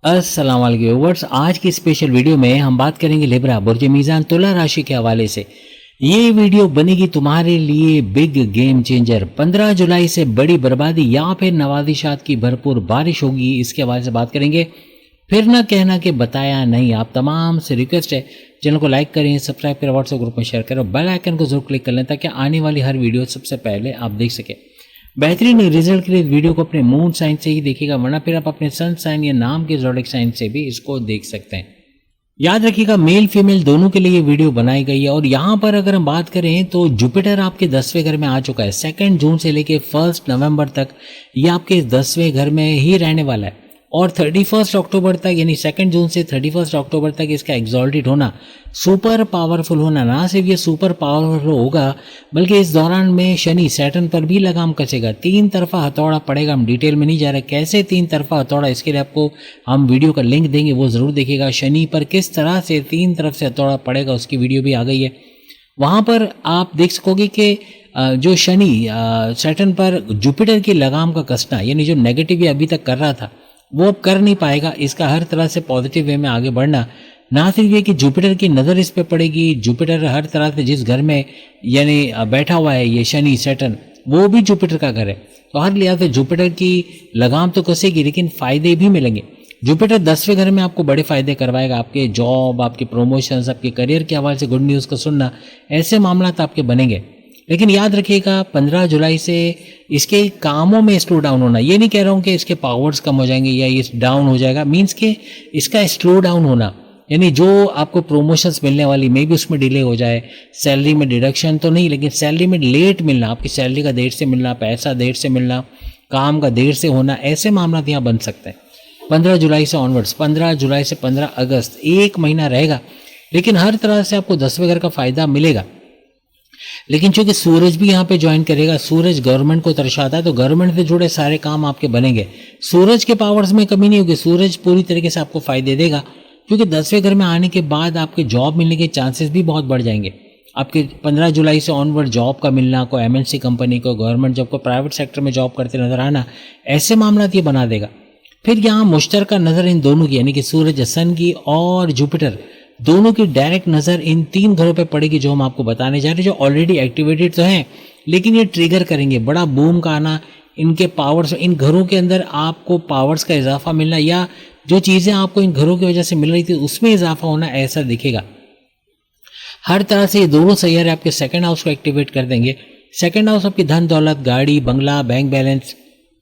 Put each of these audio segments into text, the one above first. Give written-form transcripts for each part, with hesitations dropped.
अस्सलाम वालेकुम व्यूअर्स। आज की स्पेशल वीडियो में हम बात करेंगे लिब्रा बुर्ज मीज़ान तुला राशि के हवाले से। ये वीडियो बनेगी तुम्हारे लिए बिग गेम चेंजर। 15 जुलाई से बड़ी बर्बादी या फिर नवाजिशात की भरपूर बारिश होगी, इसके हवाले से बात करेंगे। फिर ना कहना कि बताया नहीं। आप तमाम से रिक्वेस्ट है, चैनल को लाइक करें, सब्सक्राइब करें, व्हाट्सएप ग्रुप में शेयर करें, बेल आइकन को जरूर क्लिक कर लें ताकि आने वाली हर वीडियो सबसे पहले आप देख सकें। बेहतरीन रिजल्ट के लिए वीडियो को अपने मून साइन से ही देखिएगा, वरना फिर आप अपने सन साइन या नाम के ज़ोडिएक साइन से भी इसको देख सकते हैं। याद रखिएगा, मेल फीमेल दोनों के लिए ये वीडियो बनाई गई है। और यहाँ पर अगर हम बात करें तो जुपिटर आपके 10वें घर में आ चुका है। 2 जून से लेके 1 नवंबर तक ये आपके 10वें घर में ही रहने वाला है। और 31 अक्टूबर तक, यानी 2 जून से 31 अक्टूबर तक इसका एक्सॉल्टेड होना, सुपर पावरफुल होना, ना सिर्फ ये सुपर पावरफुल होगा बल्कि इस दौरान में शनि सैटर्न पर भी लगाम कसेगा। 3 तरफा हथौड़ा पड़ेगा। हम डिटेल में नहीं जा रहे कैसे 3 तरफा हथौड़ा, इसके लिए आपको हम वीडियो का लिंक देंगे, वो ज़रूर देखिएगा। शनि पर किस तरह से 3 तरफ से हथौड़ा पड़ेगा उसकी वीडियो भी आ गई है। वहाँ पर आप देख सकोगे कि जो शनि सैटर्न पर जुपिटर की लगाम का कसना, यानी जो नेगेटिव ये अभी तक कर रहा था वो अब कर नहीं पाएगा। इसका हर तरह से पॉजिटिव वे में आगे बढ़ना, ना सिर्फ ये कि जुपिटर की नज़र इस पे पड़ेगी, जुपिटर हर तरह से जिस घर में यानी बैठा हुआ है ये शनि सैटर्न, वो भी जुपिटर का घर है, तो हर लिहाज से जुपिटर की लगाम तो कसेगी लेकिन फ़ायदे भी मिलेंगे। जुपिटर 10वें घर में आपको बड़े फ़ायदे करवाएगा। आपके जॉब, आपके प्रमोशंस, आपके करियर के हवाले से गुड न्यूज़ को सुनना, ऐसे मामला आपके बनेंगे। लेकिन याद रखिएगा 15 जुलाई से इसके कामों में स्लो डाउन होना, ये नहीं कह रहा हूँ कि इसके पावर्स कम हो जाएंगे या ये डाउन हो जाएगा, मीन्स के इसका स्लो डाउन होना, यानी जो आपको प्रमोशंस मिलने वाली मे भी उसमें डिले हो जाए। सैलरी में डिडक्शन तो नहीं, लेकिन सैलरी में लेट मिलना, आपकी सैलरी का देर से मिलना, पैसा देर से मिलना, काम का देर से होना, ऐसे मामला यहाँ बन सकते हैं 15 जुलाई से ऑनवर्ड्स। 15 जुलाई से 15 अगस्त 1 महीना रहेगा, लेकिन हर तरह से आपको 10वें घर का फ़ायदा मिलेगा। लेकिन चूंकि सूरज भी यहाँ पे ज्वाइन करेगा, सूरज गवर्नमेंट को दर्शाता है, तो गवर्नमेंट से जुड़े सारे काम आपके बनेंगे। सूरज के पावर्स में कमी नहीं होगी, सूरज पूरी तरीके से आपको फायदे देगा, क्योंकि 10वें घर में आने के बाद आपके जॉब मिलने के चांसेस भी बहुत बढ़ जाएंगे। आपके 15 जुलाई से ऑनवर्ड जॉब का मिलना, कोई MNC कंपनी को, गवर्नमेंट जॉब को, प्राइवेट सेक्टर में जॉब करते नजर आना, ऐसे मामला ये बना देगा। फिर यहाँ मुश्तरका नज़र इन दोनों की, यानी कि सूरज सन की और जुपिटर दोनों की डायरेक्ट नज़र इन 3 घरों पे पड़ेगी, जो हम आपको बताने जा रहे हैं, जो ऑलरेडी एक्टिवेटेड तो हैं लेकिन ये ट्रिगर करेंगे। बड़ा बूम का आना, इनके पावर्स, इन घरों के अंदर आपको पावर्स का इजाफा मिलना, या जो चीज़ें आपको इन घरों की वजह से मिल रही थी उसमें इजाफा होना, ऐसा दिखेगा। हर तरह से ये दोनों सैयारे आपके 2nd हाउस को एक्टिवेट कर देंगे। 2nd हाउस आपकी धन दौलत, गाड़ी, बंगला, बैंक बैलेंस,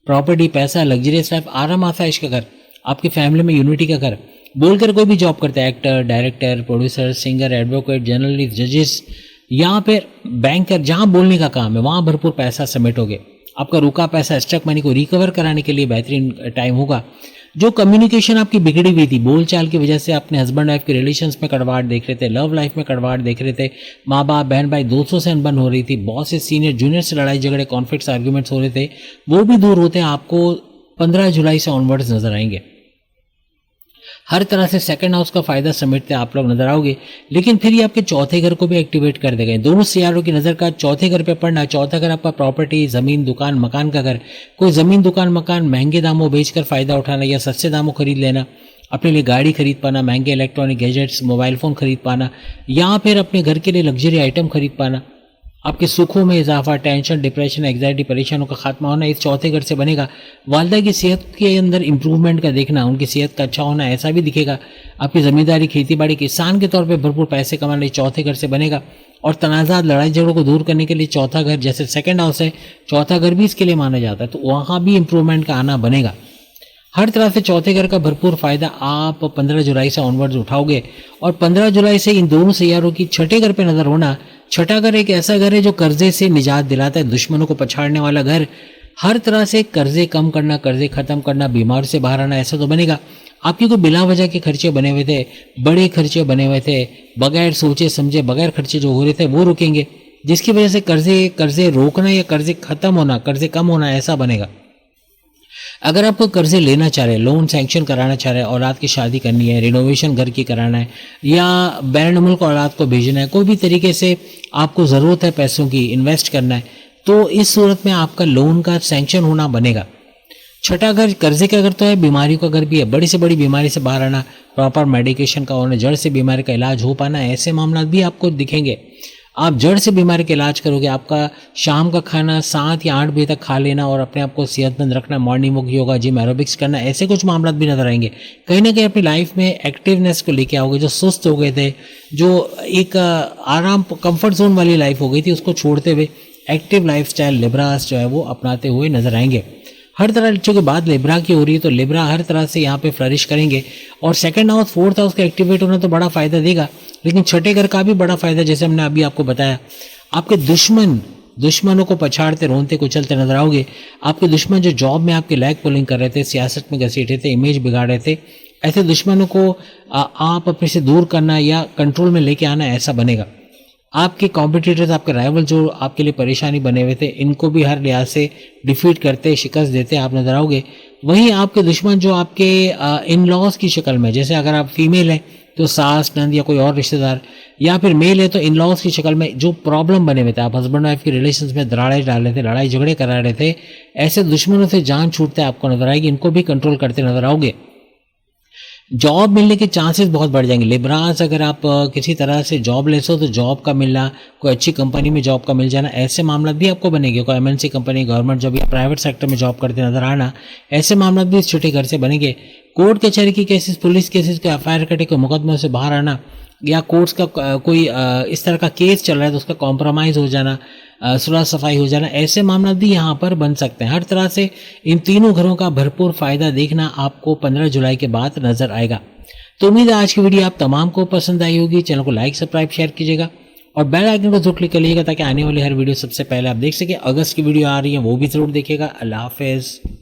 प्रॉपर्टी, पैसा, लग्जरियस लाइफ, आराम आसाइश का घर, आपकी फैमिली में यूनिटी का घर। बोलकर कोई भी जॉब करता है, actor, director, producer, singer, advocate, journalist, जजेस, या फिर बैंकर, जहाँ बोलने का काम है वहाँ भरपूर पैसा समेटोगे। आपका रुका पैसा, स्टक मनी को रिकवर कराने के लिए बेहतरीन टाइम होगा। जो कम्युनिकेशन आपकी बिगड़ी हुई थी, बोलचाल की वजह से अपने हस्बैंड वाइफ के रिलेशंस में कड़वाहट देख रहे थे, लव लाइफ में कड़वाहट देख रहे थे, माँ बाप, बहन भाई, दोस्तों से अनबन हो रही थी, बॉस से, सीनियर जूनियर से लड़ाई झगड़े, कॉन्फ्लिक्ट्स, आर्ग्यूमेंट्स हो रहे थे, वो भी दूर होते हैं आपको 15 जुलाई से ऑनवर्ड्स नजर आएंगे। हर तरह से 2nd हाउस का फायदा समेटते आप लोग नजर आओगे। लेकिन फिर ये आपके 4थे घर को भी एक्टिवेट कर देगा। दोनों सियारों की नज़र का 4थे घर पे पड़ना, 4था घर आपका प्रॉपर्टी, ज़मीन, दुकान, मकान का घर। कोई ज़मीन, दुकान, मकान महंगे दामों बेचकर फ़ायदा उठाना या सस्ते दामों खरीद लेना, अपने लिए गाड़ी खरीद पाना, महंगे इलेक्ट्रॉनिक गैजेट्स, मोबाइल फ़ोन खरीद पाना, या फिर अपने घर के लिए लग्जरी आइटम खरीद पाना, आपके सुखों में इजाफा, टेंशन, डिप्रेशन, एग्जाइटी, परेशानियों का खात्मा होना, इस 4थे घर से बनेगा। वालिदा की सेहत के अंदर इंप्रूवमेंट का देखना, उनकी सेहत का अच्छा होना, ऐसा भी दिखेगा। आपकी ज़मींदारी, खेती बाड़ी, किसान के तौर पे भरपूर पैसे कमाने 4थे घर से बनेगा। और तनाज़ात, लड़ाई झगड़ों को दूर करने के लिए 4था घर, जैसे 2nd हाउस है, 4था घर भी इसके लिए माना जाता है, तो वहाँ भी इंप्रूवमेंट का आना बनेगा। हर तरह से 4थे घर का भरपूर फायदा आप 15 जुलाई से ऑनवर्ड्स उठाओगे। और 15 जुलाई से इन दोनों सैयारों की 6ठे घर पे नजर होना। 6ठा घर एक ऐसा घर है जो कर्जे से निजात दिलाता है, दुश्मनों को पछाड़ने वाला घर। हर तरह से कर्जे कम करना, कर्जे खत्म करना, बीमार से बाहर आना, ऐसा तो बनेगा। आपकी कोई बिला वजह के खर्चे बने हुए थे, बड़े खर्चे बने हुए थे, बगैर सोचे समझे बगैर खर्चे जो हो रहे थे वो रुकेंगे, जिसकी वजह से कर्जे रोकना या कर्जे खत्म होना, कर्जे कम होना, ऐसा बनेगा। अगर आपको कर्जे लेना चाह रहे हैं, लोन सैंक्शन कराना चाह रहे हैं, औलाद की शादी करनी है, रिनोवेशन घर की कराना है, या बैरून मुल्क औलाद को भेजना है, कोई भी तरीके से आपको ज़रूरत है पैसों की, इन्वेस्ट करना है, तो इस सूरत में आपका लोन का सैंक्शन होना बनेगा। छठा घर कर्जे का घर तो है, बीमारी का घर भी है। बड़ी से बड़ी बीमारी से बाहर आना, प्रॉपर मेडिकेशन का होना, जड़ से बीमारी का इलाज हो पाना, ऐसे मामला भी आपको दिखेंगे। आप जड़ से बीमारी का इलाज करोगे, आपका शाम का खाना 7 या 8 बजे तक खा लेना और अपने आप को सेहतमंद रखना, morning walk, yoga, gym, aerobics करना, ऐसे कुछ मामला भी नजर आएंगे। कहीं ना कहीं अपनी लाइफ में एक्टिवनेस को लेके आओगे। जो सुस्त हो गए थे, जो एक आराम कंफर्ट जोन वाली लाइफ हो गई थी, उसको छोड़ते हुए एक्टिव लाइफस्टाइल लिब्रास जो है वो अपनाते हुए नजर आएंगे। हर तरह चूंकि बात लिब्रा की हो रही है तो लिब्रा हर तरह से यहाँ पे फ्लरिश करेंगे और सेकंड हाउस फोर्थ हाउस का एक्टिवेट होना तो बड़ा फायदा देगा, लेकिन छठे घर का भी बड़ा फायदा, जैसे हमने अभी आपको बताया। आपके दुश्मनों को पछाड़ते, रोनते, कुचलते नजर आओगे। आपके दुश्मन जो जॉब में आपके लैग पुलिंग कर रहे थे, सियासत में घसीटे थे, इमेज बिगाड़ रहे थे, ऐसे दुश्मनों को आप अपने से दूर करना या कंट्रोल में लेके आना, ऐसा बनेगा। आपके कॉम्पिटिटर्स, आपके राइवल जो आपके लिए परेशानी बने हुए थे, इनको भी हर लिहाज से डिफीट करते, शिकस्त देते आप नजर आओगे। वहीं आपके दुश्मन जो आपके इन लॉज की शक्ल में, जैसे अगर आप फीमेल हैं तो सास, नंद या कोई और रिश्तेदार, या फिर मेल है तो इन लॉज की शक्ल में जो प्रॉब्लम बने हुए थे, आप हस्बैंड वाइफ के रिलेशंस में दरारें डाल रहे थे, लड़ाई झगड़े करा रहे थे, ऐसे दुश्मनों से जान छूटते आपको नजर आएगी। इनको भी कंट्रोल करते नजर आओगे। जॉब मिलने के चांसेस बहुत बढ़ जाएंगे। लिब्रास, अगर आप किसी तरह से जॉब लेते हो तो जॉब का मिलना, कोई अच्छी कंपनी में जॉब का मिल जाना, ऐसे मामला भी आपको बनेंगे। कोई एमएनसी कंपनी, गवर्नमेंट जॉब या प्राइवेट सेक्टर में जॉब करते नजर आना, ऐसे मामला भी इस छठे घर से बनेंगे। कोर्ट कचहरी की केसेस, पुलिस केसेस के एफआईआर कटे के मुकदमों से बाहर आना, या कोर्ट्स का कोई इस तरह का केस चल रहा है तो उसका कॉम्प्रोमाइज़ हो जाना, सुलह सफाई हो जाना, ऐसे मामला भी यहाँ पर बन सकते हैं। हर तरह से इन तीनों घरों का भरपूर फायदा देखना आपको 15 जुलाई के बाद नजर आएगा। तो उम्मीद है आज की वीडियो आप तमाम को पसंद आई होगी। चैनल को लाइक, सब्सक्राइब, शेयर कीजिएगा और बेल आइकन को जरूर क्लिक कर लीजिएगा ताकि आने वाली हर वीडियो सबसे पहले आप देख सके। अगस्त की वीडियो आ रही है वो भी जरूर देखिएगा। अल्लाह हाफिज़।